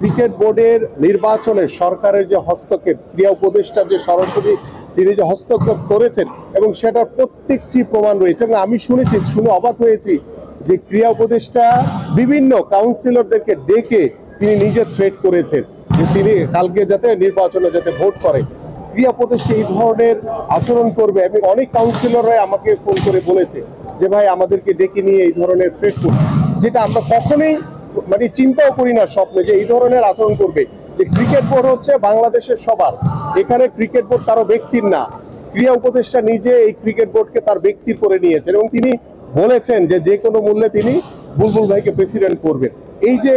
Cricket বোর্ডের নির্বাচনে সরকারের যে হস্তক্ষেপ, ক্রীড়া উপদেষ্টা যে সরাসরি তিনি যে হস্তক্ষেপ করেছেন এবং সেটার প্রত্যেকটি প্রমাণ রয়েছে। এবং আমি শুনে অবাক হয়েছি যে ক্রীড়া উপদেষ্টা বিভিন্ন কাউন্সিলরদেরকে ডেকে তিনি নিজে থ্রেট করেছেন যে তিনি কালকে যাতে নির্বাচনে যাতে ভোট করে। ক্রীড়া উপদেষ্টা এই ধরনের আচরণ করবে এবং অনেক কাউন্সিলররা আমাকে ফোন করে বলেছে যে ভাই আমাদেরকে ডেকে নিয়ে এই ধরনের থ্রেট করবে, যেটা আমরা কখনোই মানে চিন্তাও করি না স্বপ্নে যে এই ধরনের আচরণ করবে। যে ক্রিকেট বোর্ড হচ্ছে বাংলাদেশের সবার, এখানে ক্রিকেট বোর্ড কারো ব্যক্তির না। ক্রীড়া উপদেষ্টা নিজে এই ক্রিকেট বোর্ডকে তার ব্যক্তির করে নিয়েছেন এবং তিনি বলেছেন যে যে কোনো মূল্যে তিনি বুলবুল ভাইকে প্রেসিডেন্ট করবেন। এই যে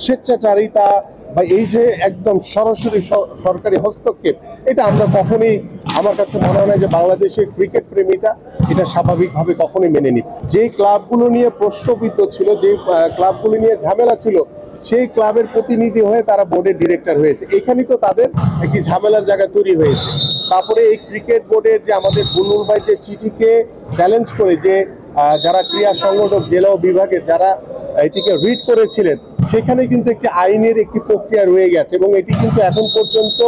স্বেচ্ছাচারিতা বা এই যে একদম সরাসরি সরকারি হস্তক্ষেপ, এটা আমরা কখনোই, আমার কাছে মনে হয় না যে বাংলাদেশের ক্রিকেট প্রেমীটা এটা স্বাভাবিকভাবে কখনোই মেনে নিবে। যে ক্লাবগুলো নিয়ে প্রশ্নবিদ্ধ ছিল, যে ক্লাবগুলো নিয়ে ঝামেলা ছিল, সেই ক্লাবের প্রতিনিধি হয়ে তারা বোর্ডের ডিরেক্টর হয়েছে। এখানেই তো তাদের একটি ঝামেলার জায়গা তৈরি হয়েছে। তারপরে এই ক্রিকেট বোর্ডের যে আমাদের বুলবুল ভাই যে চিঠিকে চ্যালেঞ্জ করে যে যারা ক্রীড়া সংগঠক জেলা ও বিভাগের যারা এটিকে রিড করেছিলেন, সেখানে কিন্তু একটি আইনের একটি প্রক্রিয়া রয়ে গেছে এবং এটি কিন্তু এখন পর্যন্ত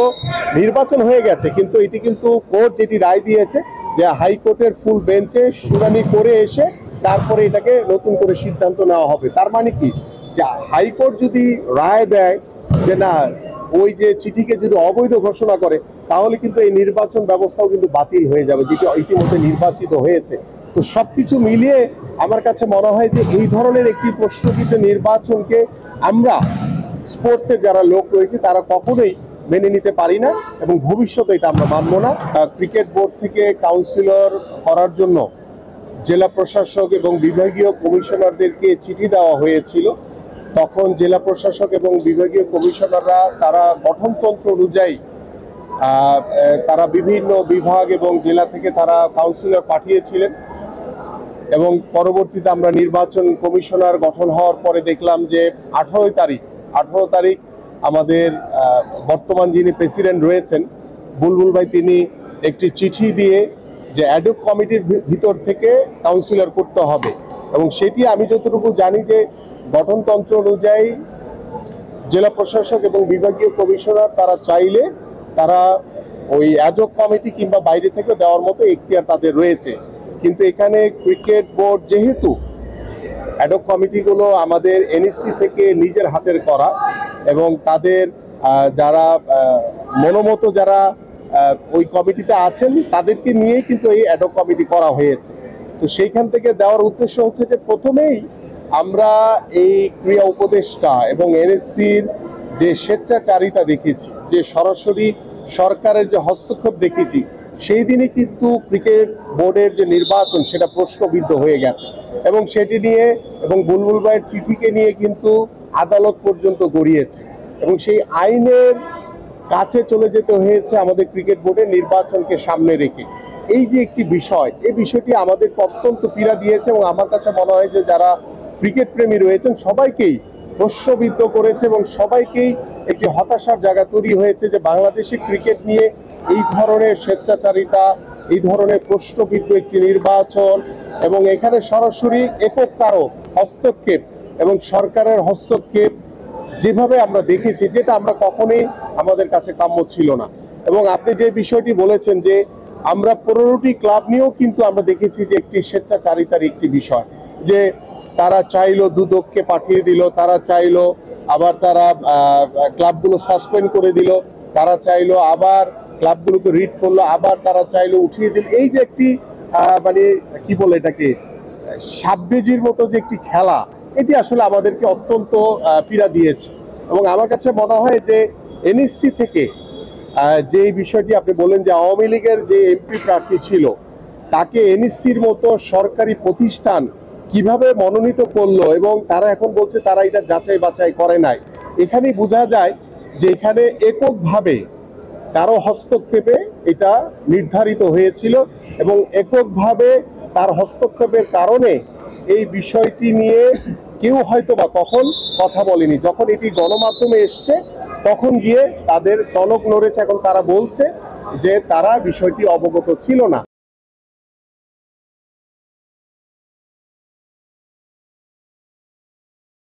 নির্বাচন হয়ে গেছে, কিন্তু এটি কিন্তু কোর্ট যেটি রায় দিয়েছে যে হাইকোর্টের ফুল বেঞ্চে শুনানি করে এসে তারপরে এটাকে নতুন করে সিদ্ধান্ত নেওয়া হবে। তার মানে কি, যে হাইকোর্ট যদি রায় দেয় যে না, ওই যে চিঠিকে যদি অবৈধ ঘোষণা করে, তাহলে কিন্তু এই নির্বাচন ব্যবস্থাও কিন্তু বাতিল হয়ে যাবে, যেটি ইতিমধ্যে নির্বাচিত হয়েছে। তো সবকিছু মিলিয়ে আমার কাছে মনে হয় যে এই ধরনের একটি প্রশ্নবিদ্ধ নির্বাচনকে আমরা স্পোর্টসের যারা লোক রয়েছে তারা কখনোই মেনে নিতে পারি না এবং ভবিষ্যতে এটা আমরা মানব না। ক্রিকেট বোর্ড থেকে কাউন্সিলর করার জন্য জেলা প্রশাসক এবং বিভাগীয় কমিশনারদেরকে চিঠি দেওয়া হয়েছিল। তখন জেলা প্রশাসক এবং বিভাগীয় কমিশনাররা তারা গঠনতন্ত্র অনুযায়ী তারা বিভিন্ন বিভাগ এবং জেলা থেকে তারা কাউন্সিলর পাঠিয়েছিলেন এবং পরবর্তীতে আমরা নির্বাচন কমিশনার গঠন হওয়ার পরে দেখলাম যে 18 তারিখ আমাদের বর্তমান যিনি প্রেসিডেন্ট রয়েছেন বুলবুল ভাই, তিনি একটি চিঠি দিয়ে যে অ্যাডহক কমিটির ভিতর থেকে কাউন্সিলর করতে হবে এবং সেটি আমি যতটুকু জানি যে গঠনতন্ত্র অনুযায়ী জেলা প্রশাসক এবং বিভাগীয় কমিশনার তারা চাইলে তারা ওই অ্যাডহক কমিটি কিংবা বাইরে থেকে দেওয়ার মতো এখতিয়ার তাদের রয়েছে। কিন্তু এখানে ক্রিকেট বোর্ড যেহেতু অ্যাডহক কমিটিগুলো আমাদের এনএসসি থেকে নিজের হাতের করা এবং তাদের যারা মনোমতো যারা ওই কমিটিতে আছেন তাদেরকে নিয়েই কিন্তু এই অ্যাডহক কমিটি করা হয়েছে। তো সেইখান থেকে দেওয়ার উদ্দেশ্য হচ্ছে যে প্রথমেই আমরা এই ক্রীড়া উপদেষ্টা এবং এনএসসির যে স্বেচ্ছাচারিতা দেখেছি, যে সরাসরি সরকারের যে হস্তক্ষেপ দেখেছি, সেই দিনই কিন্তু ক্রিকেট বোর্ডের যে নির্বাচন সেটা প্রশ্নবিদ্ধ হয়ে গেছে এবং সেটি নিয়ে এবং বুলবুল ভাইয়ের চিঠিকে নিয়ে কিন্তু আদালত পর্যন্ত গড়িয়েছে এবং সেই আইনের কাছে চলে যেতে হয়েছে আমাদের ক্রিকেট বোর্ডের নির্বাচনকে সামনে রেখে। এই যে একটি বিষয়, এই বিষয়টি আমাদেরকে অত্যন্ত পীড়া দিয়েছে এবং আমার কাছে মনে হয় যে যারা ক্রিকেট প্রেমী রয়েছেন সবাইকেই প্রশ্নবিদ্ধ করেছে এবং সবাইকেই একটি হতাশার জায়গা তৈরি হয়েছে যে বাংলাদেশি ক্রিকেট নিয়ে এই ধরনের স্বেচ্ছাচারিতা, এই ধরনের প্রশ্নবিদ্ধ একটি নির্বাচন এবং এখানে সরাসরি একক কারো হস্তক্ষেপ এবং সরকারের হস্তক্ষেপ যেভাবে আমরা দেখেছি, যেটা আমরা কখনোই আমাদের কাছে কাম্য ছিল না। এবং আপনি যে বিষয়টি বলেছেন যে আমরা 15টি ক্লাব নিয়েও কিন্তু আমরা দেখেছি যে একটি স্বেচ্ছাচারিতার একটি বিষয়, যে তারা চাইলো দুদককে পাঠিয়ে দিল, তারা চাইলো আবার তারা ক্লাবগুলো সাসপেন্ড করে দিল, তারা চাইলো আবার ক্লাবগুলোকে রিড করলো, আবার তারা চাইলো উঠিয়ে দিল। এই যে একটি মানে কি বলে এটাকে সাববেজির মতো যে একটি খেলা, এটি আসলে আমাদেরকে অত্যন্ত পীড়া দিয়েছে এবং আমার কাছে মনে হয় যে এনএসসি থেকে যে বিষয়টি আপনি বলেন যে আওয়ামী লীগের যে এমপি প্রার্থী ছিল তাকে এনএসসির মতো সরকারি প্রতিষ্ঠান কিভাবে মনোনীত করলো এবং তারা এখন বলছে তারা এটা যাচাই বাছাই করে নাই। এখানেই বোঝা যায় যে এখানে এককভাবে কারো হস্তক্ষেপে এটা নির্ধারিত হয়েছিল এবং এককভাবে তার হস্তক্ষেপের কারণে এই বিষয়টি নিয়ে কেউ হয়তো বা তখন কথা বলেনি। যখন এটি গণমাধ্যমে এসছে তখন গিয়ে তাদের টনক নড়েছে, এখন তারা বলছে যে তারা বিষয়টি অবগত ছিল না।